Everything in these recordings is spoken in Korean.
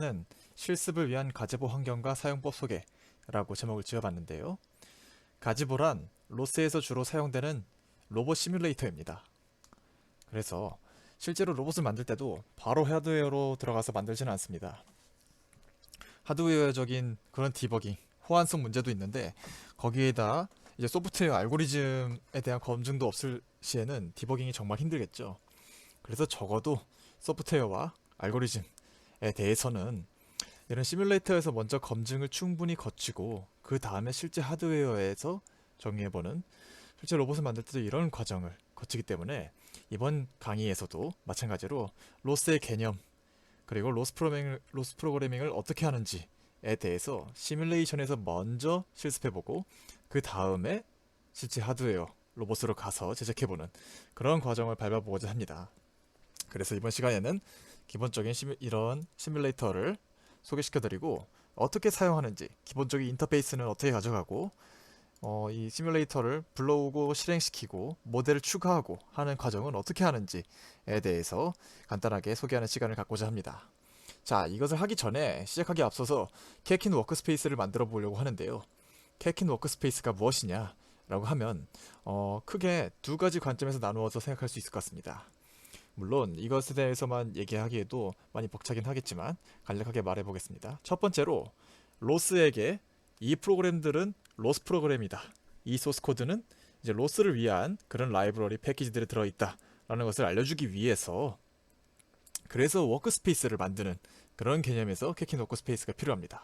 는 실습을 위한 가제보 환경과 사용법 소개라고 제목을 지어봤는데요. 가지보란 로스에서 주로 사용되는 로봇 시뮬레이터입니다. 그래서 실제로 로봇을 만들 때도 바로 하드웨어로 들어가서 만들지는 않습니다. 하드웨어적인 그런 디버깅, 호환성 문제도 있는데 거기에다 이제 소프트웨어 알고리즘에 대한 검증도 없을 시에는 디버깅이 정말 힘들겠죠. 그래서 적어도 소프트웨어와 알고리즘에 대해서는 이런 시뮬레이터에서 먼저 검증을 충분히 거치고 그 다음에 실제 하드웨어에서 정의해보는, 실제 로봇을 만들 때도 이런 과정을 거치기 때문에 이번 강의에서도 마찬가지로 로스의 개념, 그리고 로스 프로그래밍을 어떻게 하는지에 대해서 시뮬레이션에서 먼저 실습해보고 그 다음에 실제 하드웨어 로봇으로 가서 제작해보는 그런 과정을 밟아보고자 합니다. 그래서 이번 시간에는 기본적인 이런 시뮬레이터를 소개시켜드리고 어떻게 사용하는지, 기본적인 인터페이스는 어떻게 가져가고 이 시뮬레이터를 불러오고 실행시키고 모델을 추가하고 하는 과정은 어떻게 하는지에 대해서 간단하게 소개하는 시간을 갖고자 합니다. 자, 이것을 하기 전에 시작하기 앞서서 케킨 워크스페이스를 만들어 보려고 하는데요. 케킨 워크스페이스가 무엇이냐 라고 하면 크게 두 가지 관점에서 나누어서 생각할 수 있을 것 같습니다. 물론 이것에 대해서만 얘기하기에도 많이 벅차긴 하겠지만 간략하게 말해보겠습니다. 첫 번째로, 로스에게 이 프로그램들은 로스 프로그램이다, 이 소스 코드는 이제 로스를 위한 그런 라이브러리 패키지들이 들어있다 라는 것을 알려주기 위해서, 그래서 워크스페이스를 만드는 그런 개념에서 케킨 워크스페이스가 필요합니다.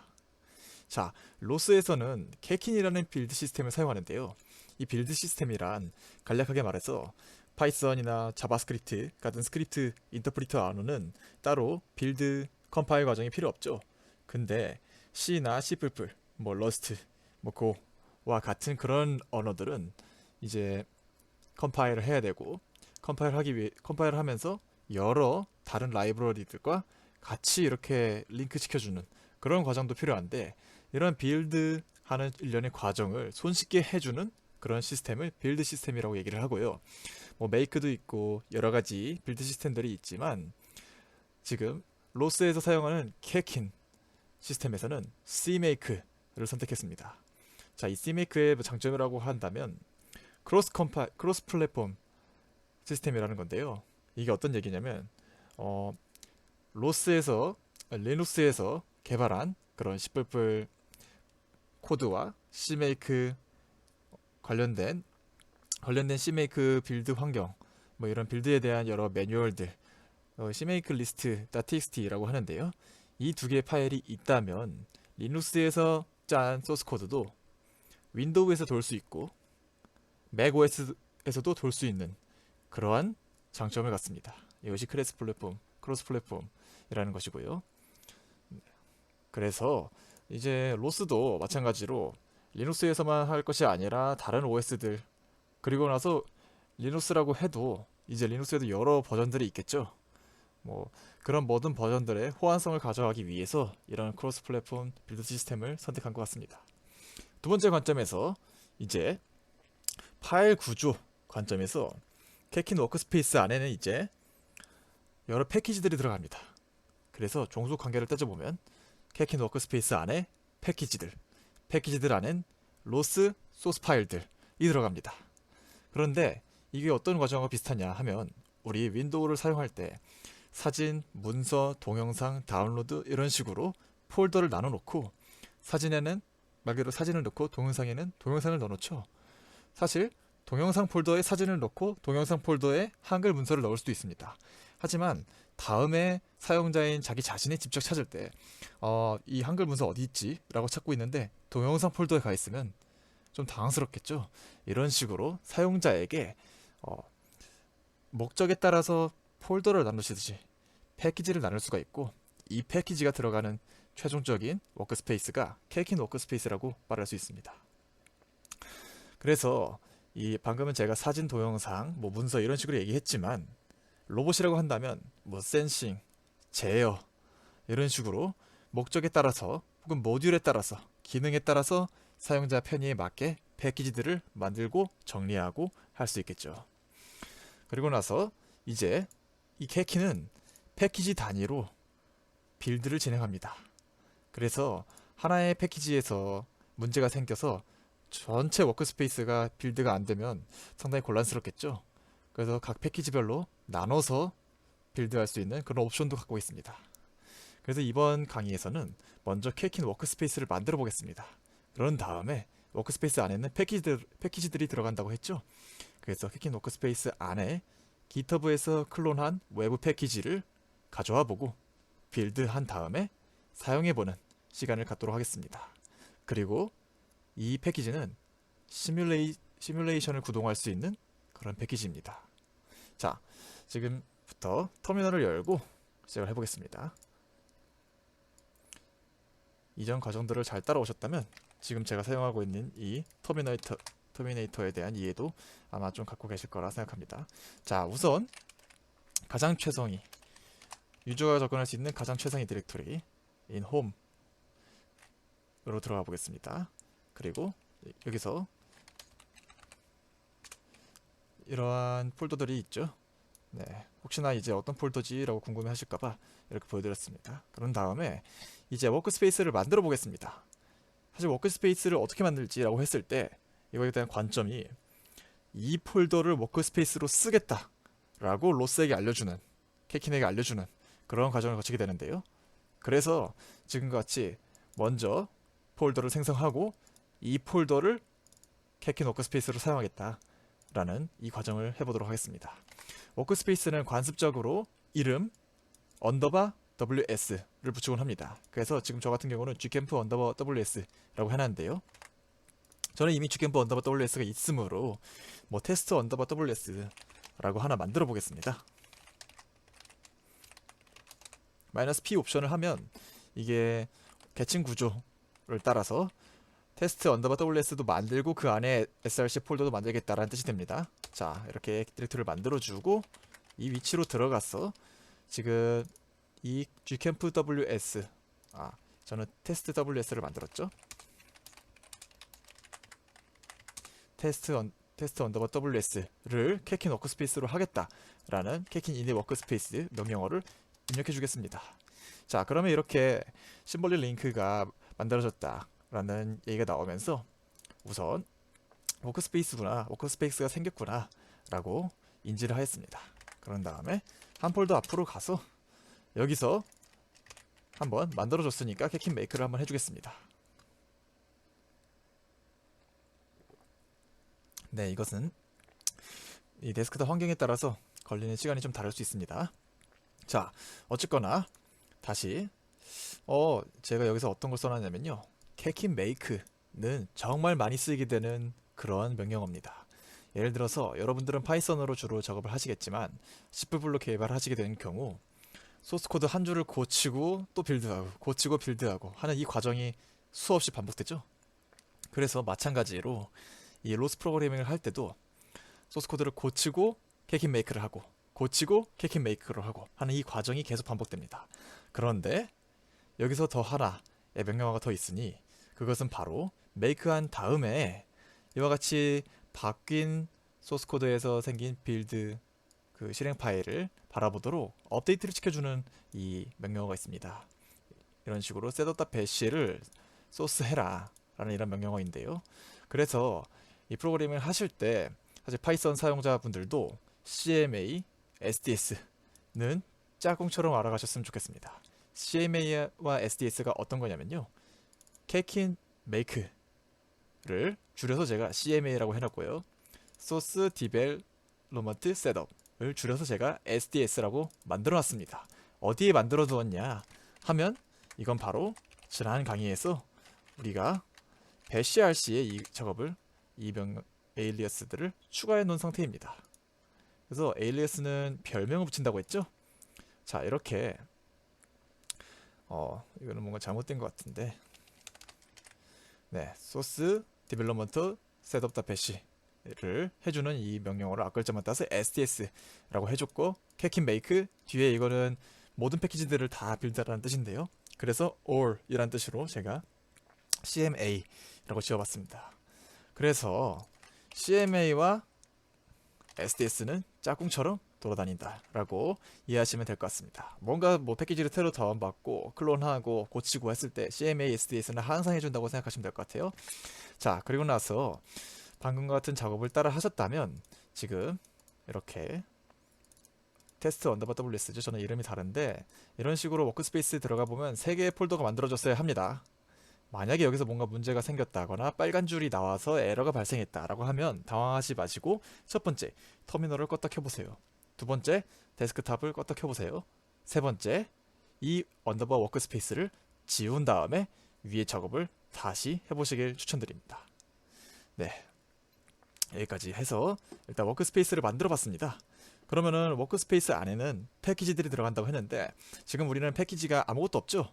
자, 로스에서는 케킨이라는 빌드 시스템을 사용하는데요. 이 빌드 시스템이란 간략하게 말해서 파이썬이나 자바스크립트 같은 스크립트 인터프리터 안으로는 따로 빌드 컴파일 과정이 필요 없죠. 근데 C나 C++, 뭐 러스트, 뭐 고와 같은 그런 언어들은 이제 컴파일을 해야 되고, 컴파일을 하면서 여러 다른 라이브러리들과 같이 이렇게 링크 시켜주는 그런 과정도 필요한데, 이런 빌드 하는 일련의 과정을 손쉽게 해주는 그런 시스템을 빌드 시스템이라고 얘기를 하고요. 뭐 메이크도 있고 여러 가지 빌드 시스템들이 있지만, 지금 로스에서 사용하는 케킨 시스템에서는 CMake를 선택했습니다. 자, 이 CMake의 장점이라고 한다면 크로스 플랫폼 시스템이라는 건데요. 이게 어떤 얘기냐면 로스에서 리눅스에서 개발한 그런 C++ 코드와 CMake 관련된 CMake 빌드 환경, 뭐 이런 빌드에 대한 여러 매뉴얼들, CMake list.txt라고 하는데요. 이 두 개의 파일이 있다면 리눅스에서 짠 소스 코드도 윈도우에서 돌 수 있고 맥OS에서도 돌 수 있는 그러한 장점을 갖습니다. 이것이 크로스 플랫폼이라는 것이고요. 그래서 이제 로스도 마찬가지로 리눅스에서만 할 것이 아니라 다른 OS들, 그리고 나서 리눅스라고 해도 이제 리눅스에도 여러 버전들이 있겠죠. 뭐 그런 모든 버전들의 호환성을 가져가기 위해서 이런 크로스 플랫폼 빌드 시스템을 선택한 것 같습니다. 두 번째 관점에서 이제 파일 구조 관점에서 케킨 워크스페이스 안에는 이제 여러 패키지들이 들어갑니다. 그래서 종속 관계를 따져보면 케킨 워크스페이스 안에 패키지들 안엔 로스 소스 파일들이 들어갑니다. 그런데 이게 어떤 과정과 비슷하냐 하면, 우리 윈도우를 사용할 때 사진, 문서, 동영상, 다운로드 이런 식으로 폴더를 나눠 놓고, 사진에는 말 그대로 사진을 넣고 동영상에는 동영상을 넣어 놓죠. 사실 동영상 폴더에 사진을 넣고 동영상 폴더에 한글 문서를 넣을 수도 있습니다. 하지만 다음에 사용자인 자기 자신이 직접 찾을 때 이 한글 문서 어디 있지? 라고 찾고 있는데 동영상 폴더에 가 있으면 좀 당황스럽겠죠. 이런 식으로 사용자에게 목적에 따라서 폴더를 나누시듯이 패키지를 나눌 수가 있고, 이 패키지가 들어가는 최종적인 워크스페이스가 케이킨 워크스페이스라고 말할 수 있습니다. 그래서 이 방금은 제가 사진, 동영상, 뭐 문서 이런 식으로 얘기했지만, 로봇이라고 한다면 뭐 센싱, 제어 이런 식으로 목적에 따라서 혹은 모듈에 따라서, 기능에 따라서 사용자 편의에 맞게 패키지들을 만들고 정리하고 할 수 있겠죠. 그리고 나서 이제 이 케키는 패키지 단위로 빌드를 진행합니다. 그래서 하나의 패키지에서 문제가 생겨서 전체 워크스페이스가 빌드가 안 되면 상당히 곤란스럽겠죠. 그래서 각 패키지별로 나눠서 빌드할 수 있는 그런 옵션도 갖고 있습니다. 그래서 이번 강의에서는 먼저 케이킨 워크스페이스를 만들어 보겠습니다. 그런 다음에 워크스페이스 안에는 패키지들이 들어간다고 했죠. 그래서 케이킨 워크스페이스 안에 GitHub에서 클론한 외부 패키지를 가져와 보고 빌드한 다음에 사용해보는 시간을 갖도록 하겠습니다. 그리고 이 패키지는 시뮬레이션을 구동할 수 있는 그런 패키지입니다. 자, 지금부터 터미널을 열고 시작을 해보겠습니다. 이전 과정들을 잘 따라오셨다면 지금 제가 사용하고 있는 이 터미네이터에 대한 이해도 아마 좀 갖고 계실 거라 생각합니다. 자, 우선 가장 최상위 유저가 접근할 수 있는 가장 최상위 디렉토리 in home으로 들어가 보겠습니다. 그리고 여기서 이러한 폴더들이 있죠. 네, 혹시나 이제 어떤 폴더지 라고 궁금해 하실까봐 이렇게 보여드렸습니다. 그런 다음에 이제 워크스페이스를 만들어 보겠습니다. 사실 워크스페이스를 어떻게 만들지 라고 했을 때 이거에 대한 관점이 이 폴더를 워크스페이스로 쓰겠다 라고 로스에게 알려주는, 케이킨에게 알려주는 그런 과정을 거치게 되는데요. 그래서 지금과 같이 먼저 폴더를 생성하고 이 폴더를 케이킨 워크스페이스로 사용하겠다 라는 이 과정을 해보도록 하겠습니다. 워크스페이스는 관습적으로 이름 _WS를 부축을 합니다. 그래서 지금 저 같은 경우는 gcamp _WS라고 해놨는데요. 저는 이미 gcamp _WS가 있으므로 뭐 test _WS라고 하나 만들어 보겠습니다. -p 옵션을 하면 이게 계층 구조를 따라서 테스트 _WS도 만들고 그 안에 src 폴더도 만들겠다라는 뜻이 됩니다. 자, 이렇게 디렉토리를 만들어주고 이 위치로 들어가서 지금 이 gcamp ws 저는 테스트 ws를 만들었죠. 테스트 _WS를 케이킨 워크스페이스로 하겠다라는 케이킨 init 워크스페이스 명령어를 입력해 주겠습니다. 자, 그러면 이렇게 심볼릭 링크가 만들어졌다라는 얘기가 나오면서 우선 워크스페이스가 생겼구나 라고 인지를 하였습니다. 그런 다음에 한 폴더 앞으로 가서 여기서 한번 만들어줬으니까 케이킨 메이크를 한번 해주겠습니다. 네, 이것은 이 데스크탑 환경에 따라서 걸리는 시간이 좀 다를 수 있습니다. 자, 어쨌거나 다시 제가 여기서 어떤 걸 써놨냐면요, 케이킨 메이크는 정말 많이 쓰이게 되는 그런 명령어입니다. 예를 들어서 여러분들은 파이썬으로 주로 작업을 하시겠지만 C++ 개발하시게 되는 경우 소스코드 한 줄을 고치고 또 빌드하고 고치고 빌드하고 하는 이 과정이 수없이 반복되죠. 그래서 마찬가지로 이 로스 프로그래밍을 할 때도 소스코드를 고치고 케이킨 메이크를 하고 고치고 케이킨 메이크를 하고 하는 이 과정이 계속 반복됩니다. 그런데 여기서 더 하나의 명령어가 더 있으니 그것은 바로 메이크한 다음에 이와 같이 바뀐 소스코드에서 생긴 빌드 그 실행 파일을 바라보도록 업데이트를 시켜주는 이 명령어가 있습니다. 이런 식으로 set.bash를 소스해라 라는 이런 명령어인데요. 그래서 이 프로그래밍을 하실 때 사실 파이썬 사용자분들도 CMA, SDS는 짝꿍처럼 알아가셨으면 좋겠습니다. CMA와 SDS가 어떤 거냐면요, 케이킨 메이크를 줄여서 제가 CMA라고 해놨고요, 소스 디벨로먼트 셋업을 줄여서 제가 SDS라고 만들어놨습니다. 어디에 만들어 두었냐 하면 이건 바로 지난 강의에서 우리가 bashrc에 이 작업을 에일리어스들을 추가해 놓은 상태입니다. 그래서 에일리어스는 별명을 붙인다고 했죠. 자, 이렇게 이거는 뭔가 잘못된 것 같은데, 네, 소스 디벨로먼트 셋업.bash를 해주는 이 명령어를 앞글자만 따서 SDS라고 해줬고, 케이킨 메이크 뒤에 이거는 모든 패키지들을 다 빌드하라는 뜻인데요. 그래서 all 이란 뜻으로 제가 CMA라고 지어봤습니다. 그래서 CMA와 SDS는 짝꿍처럼 돌아다닌다 라고 이해하시면 될 것 같습니다. 뭔가 뭐 패키지를 새로 다운받고 클론하고 고치고 했을 때 CMA SDS는 항상 해준다고 생각하시면 될 것 같아요. 자, 그리고 나서 방금 같은 작업을 따라 하셨다면 지금 이렇게 테스트 언더바 WS죠. 저는 이름이 다른데 이런 식으로 워크스페이스에 들어가 보면 3개의 폴더가 만들어졌어야 합니다. 만약에 여기서 뭔가 문제가 생겼다거나 빨간 줄이 나와서 에러가 발생했다라고 하면 당황하지 마시고 첫 번째 터미널을 껐다 켜보세요. 두 번째 데스크탑을 껐다 켜보세요. 세 번째 이 언더바 워크스페이스를 지운 다음에 위에 작업을 다시 해보시길 추천드립니다. 네, 여기까지 해서 일단 워크스페이스를 만들어 봤습니다. 그러면은 워크스페이스 안에는 패키지들이 들어간다고 했는데 지금 우리는 패키지가 아무것도 없죠.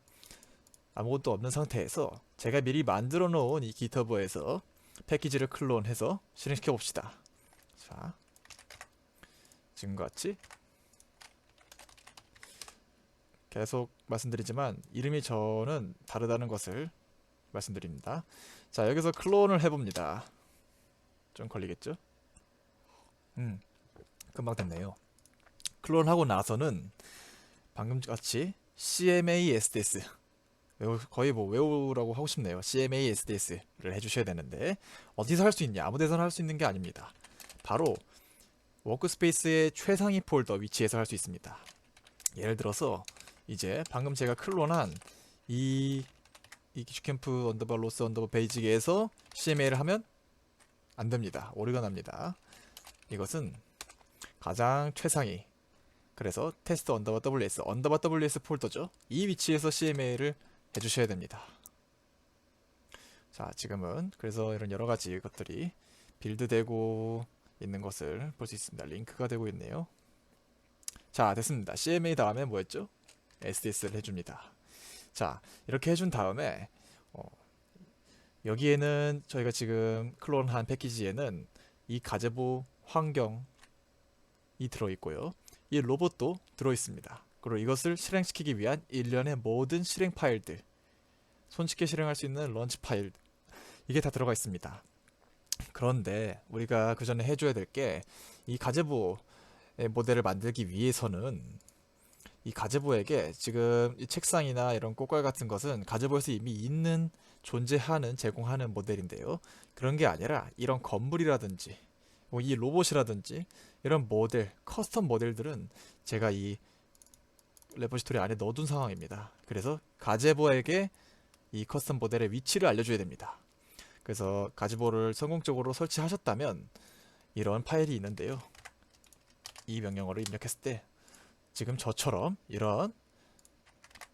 아무것도 없는 상태에서 제가 미리 만들어 놓은 이 기터브에서 패키지를 클론해서 실행시켜 봅시다. 자, 지금과 같이 계속 말씀드리지만 이름이 저는 다르다는 것을 말씀드립니다. 자, 여기서 클론을 해봅니다. 좀 걸리겠죠? 금방 됐네요. 클론하고 나서는 방금 같이 CMA SDS 거의 뭐 외우라고 하고 싶네요. CMA SDS를 해주셔야 되는데 어디서 할 수 있냐? 아무 데서나 할 수 있는 게 아닙니다. 바로 워크스페이스의 최상위 폴더 위치에서 할 수 있습니다. 예를 들어서 이제 방금 제가 클론한 이 기슈캠프 언더바 로스 언더바 베이직에서 CMA를 하면 안 됩니다. 오류가 납니다. 이것은 가장 최상위, 그래서 테스트 언더바 WS 폴더죠. 이 위치에서 CMA를 해주셔야 됩니다. 자, 지금은 그래서 이런 여러가지 것들이 빌드되고 있는 것을 볼 수 있습니다. 링크가 되고 있네요. 자, 됐습니다. CMA 다음에 뭐였죠? SDS를 해줍니다. 자, 이렇게 해준 다음에 여기에는 저희가 지금 클론한 패키지에는 이 가제보 환경이 들어있고요. 이 로봇도 들어있습니다. 그리고 이것을 실행시키기 위한 일련의 모든 실행 파일들, 손쉽게 실행할 수 있는 런치 파일, 이게 다 들어가 있습니다. 그런데 우리가 그 전에 해줘야 될 게 이 가제보의 모델을 만들기 위해서는 이 가제보에게 지금 이 책상이나 이런 꽃갈 같은 것은 가제보에서 이미 있는 존재하는 제공하는 모델인데요. 그런 게 아니라 이런 건물이라든지 뭐 이 로봇이라든지 이런 모델, 커스텀 모델들은 제가 이 레포지토리 안에 넣어둔 상황입니다. 그래서 가제보에게 이 커스텀 모델의 위치를 알려줘야 됩니다. 그래서 가제보를 성공적으로 설치하셨다면 이런 파일이 있는데요. 이 명령어를 입력했을 때 지금 저처럼 이런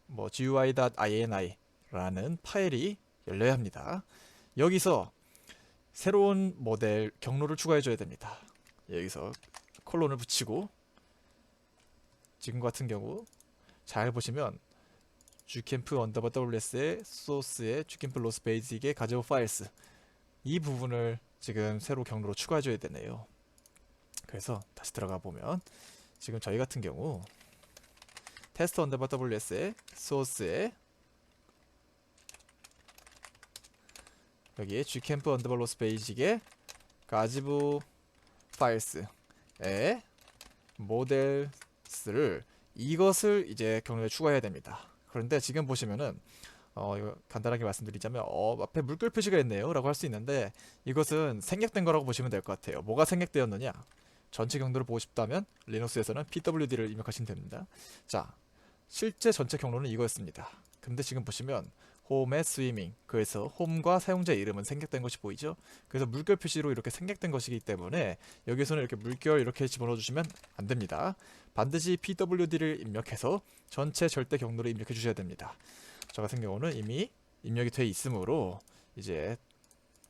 뭐 GUI.ini 라는 파일이 열려야 합니다. 여기서 새로운 모델 경로를 추가해 줘야 됩니다. 여기서 콜론을 붙이고 지금 같은 경우 잘 보시면 gcamp 언더바 WS의 소스의 gcamp 로스 베이직의 가제보 파일스, 이 부분을 지금 새로 경로로 추가해 줘야 되네요. 그래서 다시 들어가 보면 지금 저희 같은 경우 테스트 언더바 WS의 소스에 여기에 gcamp 언더바 로스 베이직의 가제보 파일스의 모델스를 이것을 이제 경로에 추가해야 됩니다. 그런데 지금 보시면은 이거 간단하게 말씀드리자면 앞에 물결 표시가 있네요 라고 할 수 있는데 이것은 생략된 거라고 보시면 될 것 같아요. 뭐가 생략되었느냐, 전체 경로를 보고 싶다면 리눅스에서는 pwd를 입력하시면 됩니다. 자, 실제 전체 경로는 이거였습니다. 근데 지금 보시면 홈의 스위밍, 그래서 홈과 사용자 이름은 생략된 것이 보이죠. 그래서 물결 표시로 이렇게 생략된 것이기 때문에 여기서는 이렇게 물결 이렇게 집어넣어 주시면 안 됩니다. 반드시 pwd를 입력해서 전체 절대 경로를 입력해 주셔야 됩니다. 저 같은 경우는 이미 입력이 되어 있으므로 이제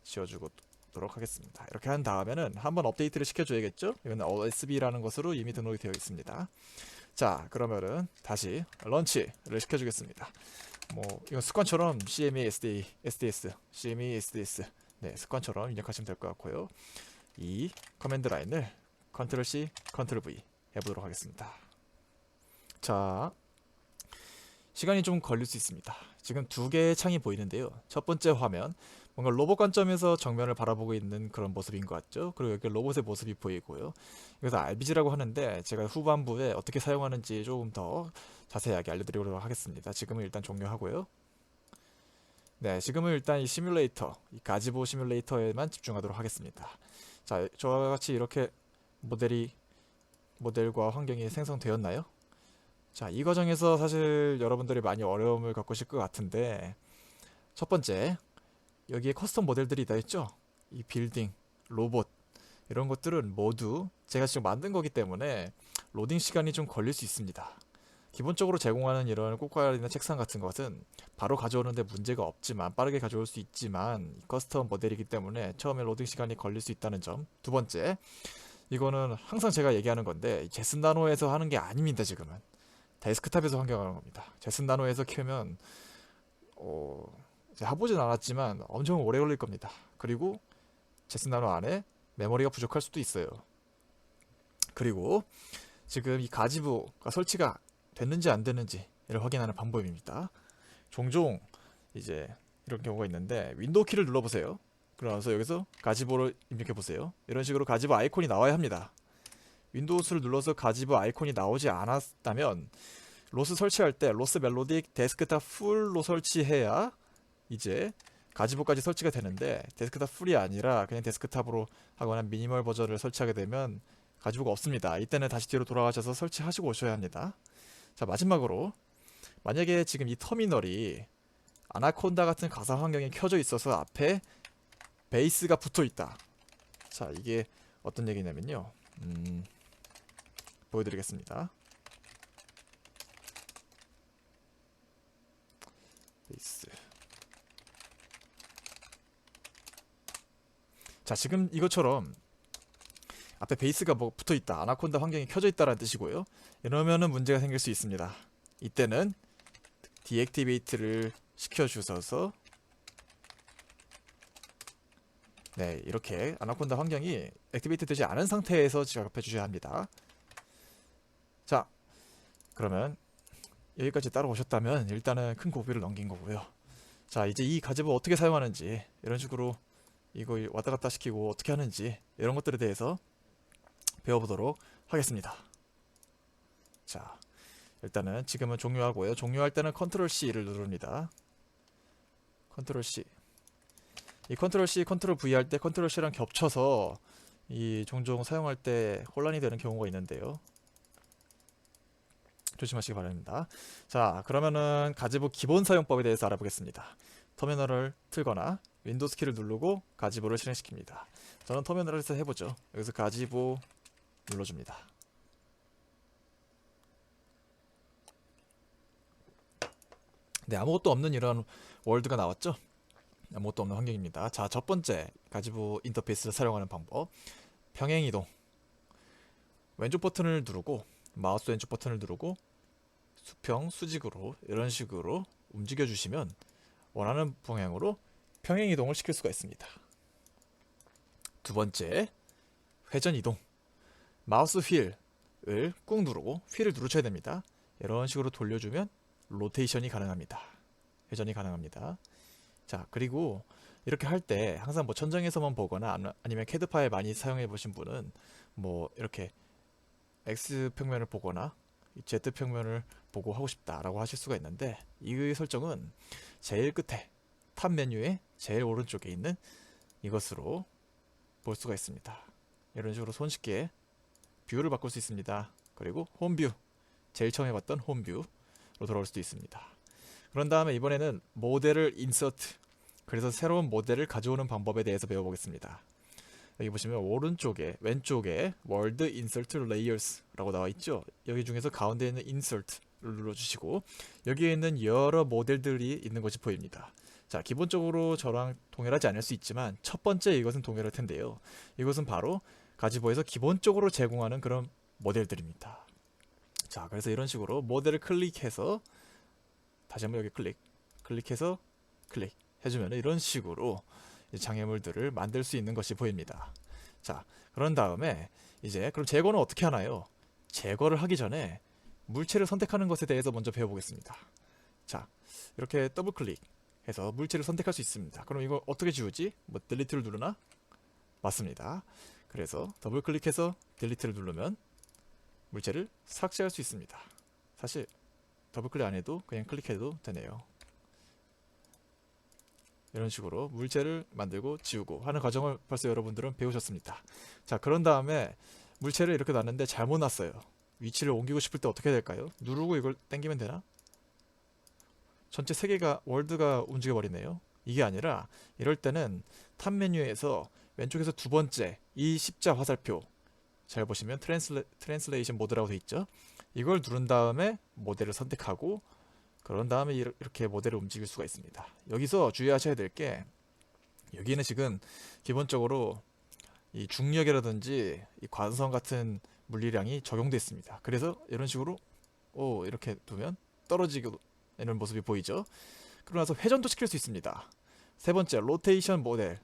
지워주도록 하겠습니다. 이렇게 한 다음에는 한번 업데이트를 시켜줘야겠죠. 이건 OSB라는 것으로 이미 등록이 되어 있습니다. 자, 그러면은 다시 런치를 시켜주겠습니다. 뭐 이건 습관처럼 CMA SDS, CMA SDS, 네, 습관처럼 입력하시면 될 것 같고요. 이 커맨드 라인을 Ctrl C, Ctrl V 해보도록 하겠습니다. 자, 시간이 좀 걸릴 수 있습니다. 지금 두 개의 창이 보이는데요. 첫 번째 화면, 뭔가 로봇 관점에서 정면을 바라보고 있는 그런 모습인 것 같죠? 그리고 여기 로봇의 모습이 보이고요. 이것을 RBG라고 하는데 제가 후반부에 어떻게 사용하는지 조금 더 자세하게 알려드리도록 하겠습니다. 지금은 일단 종료하고요. 네, 지금은 일단 이 시뮬레이터, 이 가지보 시뮬레이터에만 집중하도록 하겠습니다. 자, 저와 같이 이렇게 모델과 환경이 생성되었나요? 자, 이 과정에서 사실 여러분들이 많이 어려움을 겪으실 것 같은데, 첫 번째, 여기에 커스텀 모델들이 다 있죠? 이 빌딩, 로봇, 이런 것들은 모두 제가 지금 만든 거기 때문에 로딩 시간이 좀 걸릴 수 있습니다. 기본적으로 제공하는 이런 꽃과리나 책상 같은 것은 바로 가져오는데 문제가 없지만, 빠르게 가져올 수 있지만 커스텀 모델이기 때문에 처음에 로딩 시간이 걸릴 수 있다는 점. 두 번째, 이거는 항상 제가 얘기하는 건데 제슨 나노에서 하는 게 아닙니다. 지금은 데스크탑에서 환경하는 겁니다. 제슨 나노에서 키우면 제가 해보진 않았지만 엄청 오래 걸릴 겁니다. 그리고 제슨 나노 안에 메모리가 부족할 수도 있어요. 그리고 지금 이 가지부가 설치가 됐는지 안 됐는지를 확인하는 방법입니다. 종종 이제 이런 경우가 있는데 윈도우 키를 눌러보세요. 그러면서 여기서 가지보를 입력해 보세요. 이런 식으로 가지보 아이콘이 나와야 합니다. 윈도우스를 눌러서 가지보 아이콘이 나오지 않았다면 로스 설치할 때 로스 멜로딕 데스크탑 풀로 설치해야 이제 가지보까지 설치가 되는데, 데스크탑 풀이 아니라 그냥 데스크탑으로 하거나 미니멀 버전을 설치하게 되면 가지보가 없습니다. 이때는 다시 뒤로 돌아가셔서 설치하시고 오셔야 합니다. 자, 마지막으로 만약에 지금 이 터미널이 아나콘다 같은 가상 환경에 켜져 있어서 앞에 베이스가 붙어 있다. 자, 이게 어떤 얘기냐면요. 보여드리겠습니다. 베이스. 자, 지금 이것처럼 앞에 베이스가 뭐 붙어 있다, 아나콘다 환경이 켜져 있다라는 뜻이고요. 이러면은 문제가 생길 수 있습니다. 이때는 디액티베이트를 시켜주셔서, 네, 이렇게 아나콘다 환경이 액티베이트 되지 않은 상태에서 작업해 주셔야 합니다. 자, 그러면 여기까지 따라오셨다면 일단은 큰 고비를 넘긴 거고요. 자, 이제 이 가지보 어떻게 사용하는지, 이런 식으로 이거 왔다 갔다 시키고 어떻게 하는지, 이런 것들에 대해서 배워보도록 하겠습니다. 자, 일단은 지금은 종료하고요. 종료할 때는 컨트롤 C를 누릅니다. 컨트롤 C. 이 컨트롤 C, 컨트롤 V 할 때 컨트롤 C랑 겹쳐서 이 종종 사용할 때 혼란이 되는 경우가 있는데요. 조심하시기 바랍니다. 자, 그러면은 가지보 기본 사용법에 대해서 알아보겠습니다. 터미널을 틀거나 윈도우 키를 누르고 가지보를 실행시킵니다. 저는 터미널에서 해보죠. 여기서 가지보 눌러줍니다. 네, 아무것도 없는 이런 월드가 나왔죠? 아무것도 없는 환경입니다. 자, 첫 번째 가지보 인터페이스를 사용하는 방법. 평행이동. 왼쪽 버튼을 누르고, 마우스 왼쪽 버튼을 누르고 수평, 수직으로 이런 식으로 움직여 주시면 원하는 방향으로 평행이동을 시킬 수가 있습니다. 두 번째, 회전 이동. 마우스 휠을 꾹 누르고 휠을 누르셔야 됩니다. 이런 식으로 돌려주면 로테이션이 가능합니다. 회전이 가능합니다. 자, 그리고 이렇게 할 때 항상 뭐 천장에서만 보거나 아니면 캐드 파일 많이 사용해 보신 분은 뭐 이렇게 X 평면을 보거나 Z 평면을 보고 하고 싶다라고 하실 수가 있는데, 이 설정은 제일 끝에 탑 메뉴의 제일 오른쪽에 있는 이것으로 볼 수가 있습니다. 이런 식으로 손쉽게 뷰를 바꿀 수 있습니다. 그리고 홈뷰, 제일 처음 해봤던 홈뷰로 돌아올 수도 있습니다. 그런 다음에 이번에는 모델을 인서트, 그래서 새로운 모델을 가져오는 방법에 대해서 배워보겠습니다. 여기 보시면 오른쪽에 왼쪽에 월드 인서트 레이어스라고 나와 있죠. 여기 중에서 가운데 있는 인서트를 눌러주시고 여기에 있는 여러 모델들이 있는 것이 보입니다. 자, 기본적으로 저랑 동일하지 않을 수 있지만 첫 번째 이것은 동일할 텐데요. 이것은 바로 가지보에서 기본적으로 제공하는 그런 모델들입니다. 자, 그래서 이런 식으로 모델을 클릭해서, 다시 한번 여기 클릭해서 클릭 해주면 이런 식으로 장애물들을 만들 수 있는 것이 보입니다. 자, 그런 다음에 이제 그럼 제거는 어떻게 하나요? 제거를 하기 전에 물체를 선택하는 것에 대해서 먼저 배워보겠습니다. 자, 이렇게 더블 클릭해서 물체를 선택할 수 있습니다. 그럼 이거 어떻게 지우지? 뭐 딜리트를 누르나? 맞습니다. 그래서 더블 클릭해서 딜리트를 누르면 물체를 삭제할 수 있습니다. 사실 더블 클릭 안 해도 그냥 클릭해도 되네요. 이런 식으로 물체를 만들고 지우고 하는 과정을 벌써 여러분들은 배우셨습니다. 자, 그런 다음에 물체를 이렇게 놨는데 잘못 놨어요. 위치를 옮기고 싶을 때 어떻게 될까요? 누르고 이걸 당기면 되나? 전체 세계가 월드가 움직여 버리네요. 이게 아니라 이럴 때는 탑 메뉴에서 왼쪽에서 두 번째 이 십자 화살표 잘 보시면 트랜슬레이션 모드라고 돼 있죠. 이걸 누른 다음에 모델을 선택하고 그런 다음에 이렇게 모델을 움직일 수가 있습니다. 여기서 주의하셔야 될 게 여기는 지금 기본적으로 이 중력이라든지 이 관성 같은 물리량이 적용되어 있습니다. 그래서 이런 식으로 이렇게 두면 떨어지게 되는 모습이 보이죠. 그러고 나서 회전도 시킬 수 있습니다. 세 번째 로테이션 모드를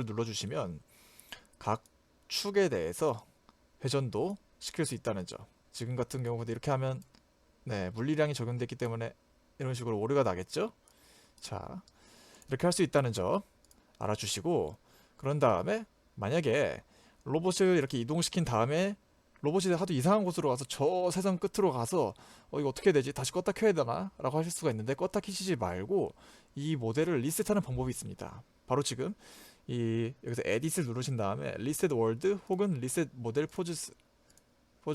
눌러주시면 각 축에 대해서 회전도 시킬 수 있다는 점. 지금 같은 경우도 이렇게 하면 물리량이 적용됐기 때문에 이런 식으로 오류가 나겠죠. 자, 이렇게 할 수 있다는 점 알아주시고 그런 다음에 만약에 로봇을 이렇게 이동시킨 다음에 로봇이 하도 이상한 곳으로 가서 저 세상 끝으로 가서 이거 어떻게 되지? 다시 껐다 켜야 되나? 라고 하실 수가 있는데 껐다 키시지 말고 이 모델을 리셋하는 방법이 있습니다. 바로 지금 여기서 에딧을 누르신 다음에 리셋 월드 혹은 리셋 모델 포즈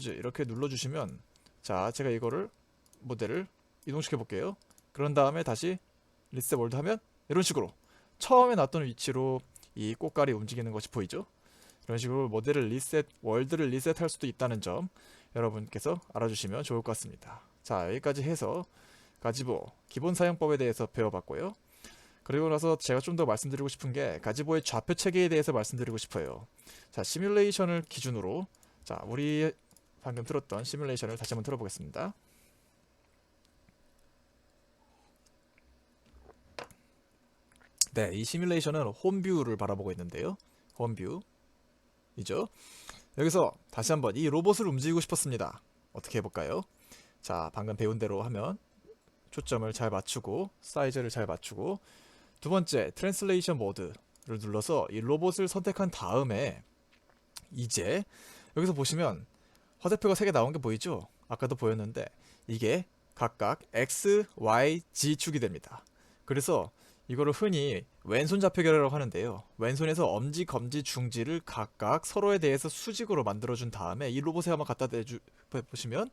이렇게 눌러주시면 자, 제가 이거를 모델을 이동시켜 볼게요. 그런 다음에 다시 리셋 월드 하면 이런 식으로 처음에 놨던 위치로 이 꽃갈이 움직이는 것이 보이죠? 이런 식으로 모델을 월드를 리셋할 수도 있다는 점 여러분께서 알아주시면 좋을 것 같습니다. 자, 여기까지 해서 가지보 기본 사용법에 대해서 배워봤고요. 그리고 나서 제가 좀 더 말씀드리고 싶은 게 가지보의 좌표 체계에 대해서 말씀드리고 싶어요. 자, 시뮬레이션을 기준으로 자, 우리 방금 들었던 시뮬레이션을 다시 한번 들어보겠습니다. 네, 이 시뮬레이션은 홈뷰를 바라보고 있는데요. 홈뷰이죠. 여기서 다시 한번 이 로봇을 움직이고 싶었습니다. 어떻게 해볼까요? 자, 방금 배운 대로 하면 초점을 잘 맞추고 사이즈를 잘 맞추고 두 번째 트랜슬레이션 모드를 눌러서 이 로봇을 선택한 다음에 이제 여기서 보시면 화살표가 3개 나온 게 보이죠? 아까도 보였는데 이게 각각 X, Y, Z 축이 됩니다. 그래서 이거를 흔히 왼손 좌표계라고 하는데요. 왼손에서 엄지, 검지, 중지를 각각 서로에 대해서 수직으로 만들어준 다음에 이 로봇에 한번 갖다 대보시면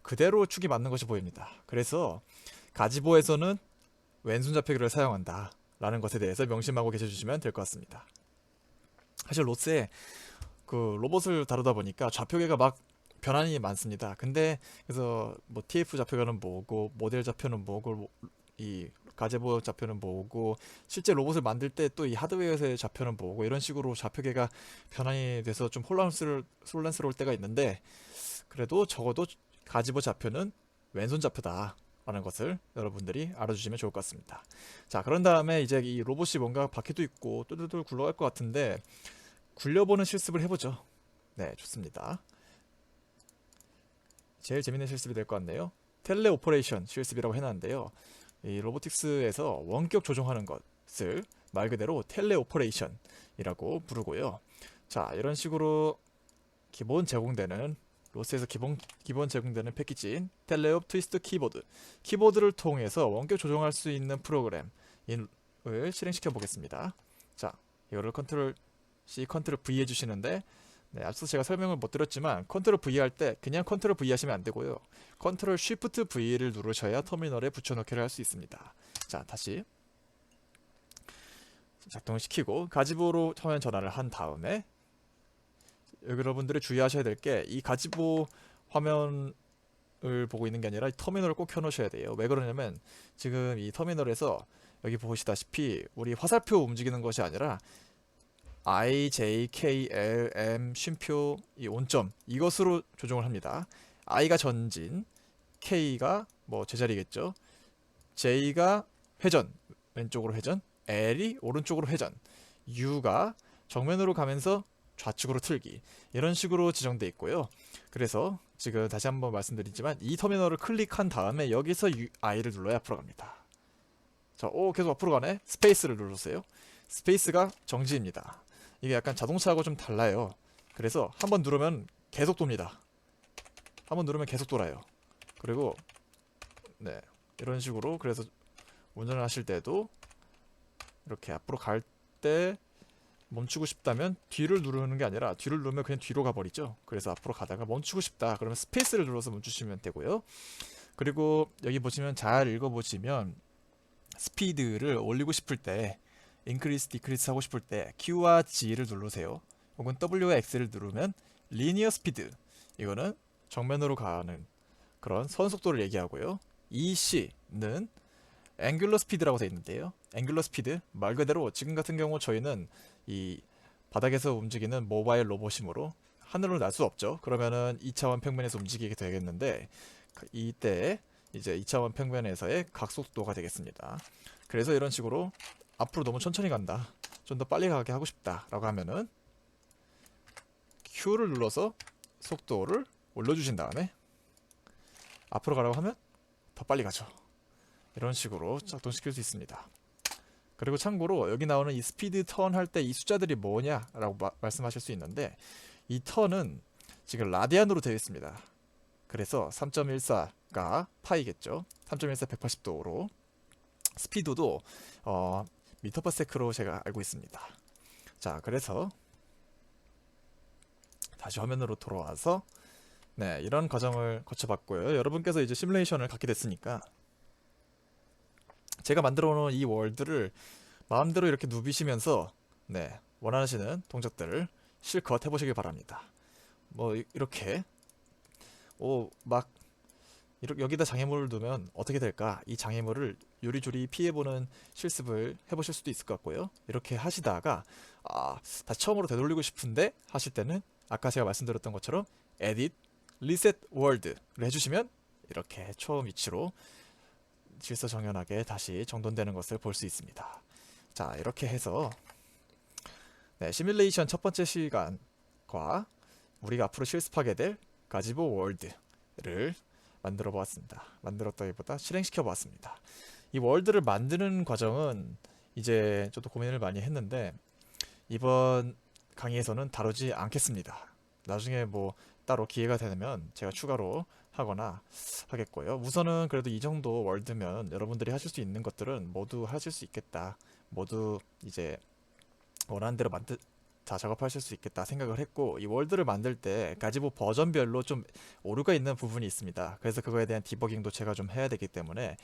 그대로 축이 맞는 것이 보입니다. 그래서 가지보에서는 왼손 좌표계를 사용한다 라는 것에 대해서 명심하고 계셔주시면 될 것 같습니다. 사실 로스에 그 로봇을 다루다 보니까 좌표계가 막 변환이 많습니다. 근데 그래서 뭐 TF 좌표계는 뭐고 모델 좌표는 뭐고 이 가제보 좌표는 뭐고 실제 로봇을 만들 때 또 이 하드웨어에서의 좌표는 뭐고 이런 식으로 좌표계가 변환이 돼서 좀 혼란스러울 때가 있는데 그래도 적어도 가지보 좌표는 왼손 좌표다 라는 것을 여러분들이 알아주시면 좋을 것 같습니다. 자, 그런 다음에 이제 이 로봇이 뭔가 바퀴도 있고 뚜두들 굴러갈 것 같은데 굴려보는 실습을 해보죠. 네, 좋습니다. 제일 재밌는 실습이 될 것 같네요. 텔레 오퍼레이션 실습이라고 해놨는데요. 이 로보틱스에서 원격 조종하는 것을 말 그대로 텔레 오퍼레이션이라고 부르고요. 자, 이런 식으로 기본 제공되는 로스에서 기본 제공되는 패키지인 텔레옵 트위스트 키보드를 통해서 원격 조종할 수 있는 프로그램을 실행시켜 보겠습니다. 자, 이거를 컨트롤 C, 컨트롤 V 해주시는데 앞서 제가 설명을 못 드렸지만 컨트롤 V 할 때 그냥 컨트롤 V 하시면 안 되고요. 컨트롤 쉬프트 V를 누르셔야 터미널에 붙여넣기를 할 수 있습니다. 자, 다시 작동을 시키고 가지보로 화면 전환을 한 다음에 여러분들이 주의하셔야 될 게 이 가지보 화면을 보고 있는 게 아니라 터미널을 꼭 켜놓으셔야 돼요. 왜 그러냐면 지금 이 터미널에서 여기 보시다시피 우리 화살표 움직이는 것이 아니라 I, J, K, L, M 쉼표 이 온점 이것으로 조정을 합니다. I가 전진, K가 뭐 제자리겠죠. J가 회전, 왼쪽으로 회전, L이 오른쪽으로 회전, U가 정면으로 가면서 좌측으로 틀기 이런 식으로 지정되어 있고요. 그래서 지금 다시 한번 말씀드리지만 이 터미널을 클릭한 다음에 여기서 I를 눌러야 앞으로 갑니다. 자, 계속 앞으로 가네. 스페이스를 눌러주세요. 스페이스가 정지입니다. 이게 약간 자동차하고 좀 달라요. 그래서 한번 누르면 계속 돕니다. 한번 누르면 계속 돌아요. 그리고 네, 이런 식으로 그래서 운전을 하실 때도 이렇게 앞으로 갈 때 멈추고 싶다면 뒤를 누르는 게 아니라 뒤를 누르면 그냥 뒤로 가버리죠. 그래서 앞으로 가다가 멈추고 싶다 그러면 스페이스를 눌러서 멈추시면 되고요. 그리고 여기 보시면 잘 읽어보시면 스피드를 올리고 싶을 때 increase, decrease 하고 싶을 때 Q와 G를 누르세요. 혹은 W와 X를 누르면 linear speed, 이거는 정면으로 가는 그런 선속도를 얘기하고요. EC는 앵귤러 스피드라고 되어 있는데요. 앵귤러 스피드 말 그대로 지금 같은 경우 저희는 이 바닥에서 움직이는 모바일 로봇이므로 하늘로 날 수 없죠. 그러면은 2차원 평면에서 움직이게 되겠는데 이때 이제 2차원 평면에서의 각속도가 되겠습니다. 그래서 이런 식으로 앞으로 너무 천천히 간다, 좀 더 빨리 가게 하고 싶다 라고 하면은 Q를 눌러서 속도를 올려주신 다음에 앞으로 가라고 하면 더 빨리 가죠. 이런 식으로 작동시킬 수 있습니다. 그리고 참고로 여기 나오는 이 스피드 턴 할 때 이 숫자들이 뭐냐라고 말씀하실 수 있는데, 이 턴은 지금 라디안으로 되어 있습니다. 그래서 3.14가 파이겠죠. 3.14 180도로 스피드도 미터 퍼 세크로 제가 알고 있습니다. 자, 그래서 다시 화면으로 돌아와서 네, 이런 과정을 거쳐봤고요. 여러분께서 이제 시뮬레이션을 갖게 됐으니까 제가 만들어 놓은 이 월드를 마음대로 이렇게 누비시면서 네, 원하시는 동작들을 실컷 해보시길 바랍니다. 뭐 이렇게 막 여기다 장애물을 두면 어떻게 될까? 이 장애물을 요리조리 피해보는 실습을 해보실 수도 있을 것 같고요. 이렇게 하시다가 다시 처음으로 되돌리고 싶은데 하실 때는 아까 제가 말씀드렸던 것처럼 Edit, Reset World를 해주시면 이렇게 처음 위치로 질서정연하게 다시 정돈되는 것을 볼 수 있습니다. 자, 이렇게 해서 네, 시뮬레이션 첫 번째 시간과 우리가 앞으로 실습하게 될 가지보 월드를 만들어 보았습니다. 만들었다기보다 실행시켜 보았습니다. 이 월드를 만드는 과정은 이제 저도 고민을 많이 했는데 이번 강의에서는 다루지 않겠습니다. 나중에 뭐 따로 기회가 되면 제가 추가로 하거나 하겠고요. 우선은 그래도 이 정도 월드면 여러분들이 하실 수 있는 것들은 모두 하실 수 있겠다, 모두 이제 원하는 대로 다 작업하실 수 있겠다 생각을 했고, 이 월드를 만들 때 가지보 버전별로 좀 오류가 있는 부분이 있습니다. 그래서 그거에 대한 디버깅도 제가 좀 해야 되기 때문에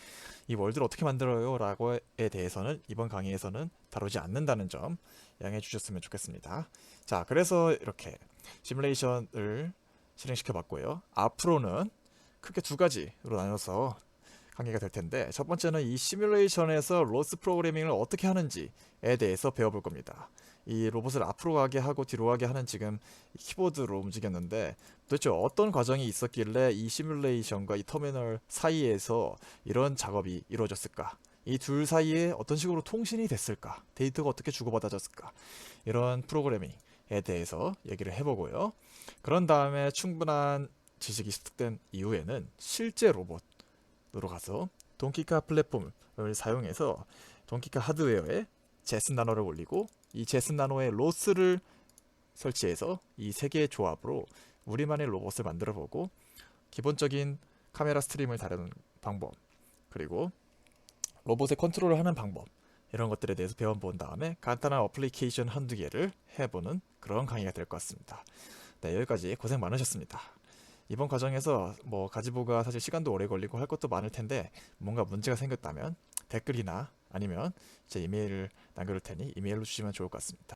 이 월드를 어떻게 만들어요 라고에 대해서는 이번 강의에서는 다루지 않는다는 점 양해해 주셨으면 좋겠습니다. 자, 그래서 이렇게 시뮬레이션을 실행시켜 봤고요. 앞으로는 크게 두 가지로 나눠서 강의가 될 텐데, 첫 번째는 이 시뮬레이션에서 로스 프로그래밍을 어떻게 하는지에 대해서 배워볼 겁니다. 이 로봇을 앞으로 가게 하고 뒤로 가게 하는 지금 키보드로 움직였는데 도대체 어떤 과정이 있었길래 이 시뮬레이션과 이 터미널 사이에서 이런 작업이 이루어졌을까? 이 둘 사이에 어떤 식으로 통신이 됐을까? 데이터가 어떻게 주고받아졌을까? 이런 프로그래밍에 대해서 얘기를 해보고요. 그런 다음에 충분한 지식이 습득된 이후에는 실제 로봇으로 가서 동키카 플랫폼을 사용해서 동키카 하드웨어에 제슨 나노를 올리고 이 제슨 나노의 로스를 설치해서 이 세 개의 조합으로 우리만의 로봇을 만들어 보고, 기본적인 카메라 스트림을 다루는 방법, 그리고 로봇의 컨트롤을 하는 방법, 이런 것들에 대해서 배워본 다음에 간단한 어플리케이션 한두 개를 해보는 그런 강의가 될 것 같습니다. 네, 여기까지 고생 많으셨습니다. 이번 과정에서 뭐 가지보가 사실 시간도 오래 걸리고 할 것도 많을 텐데 뭔가 문제가 생겼다면 댓글이나 아니면 제 이메일을 남겨둘 테니 이메일로 주시면 좋을 것 같습니다.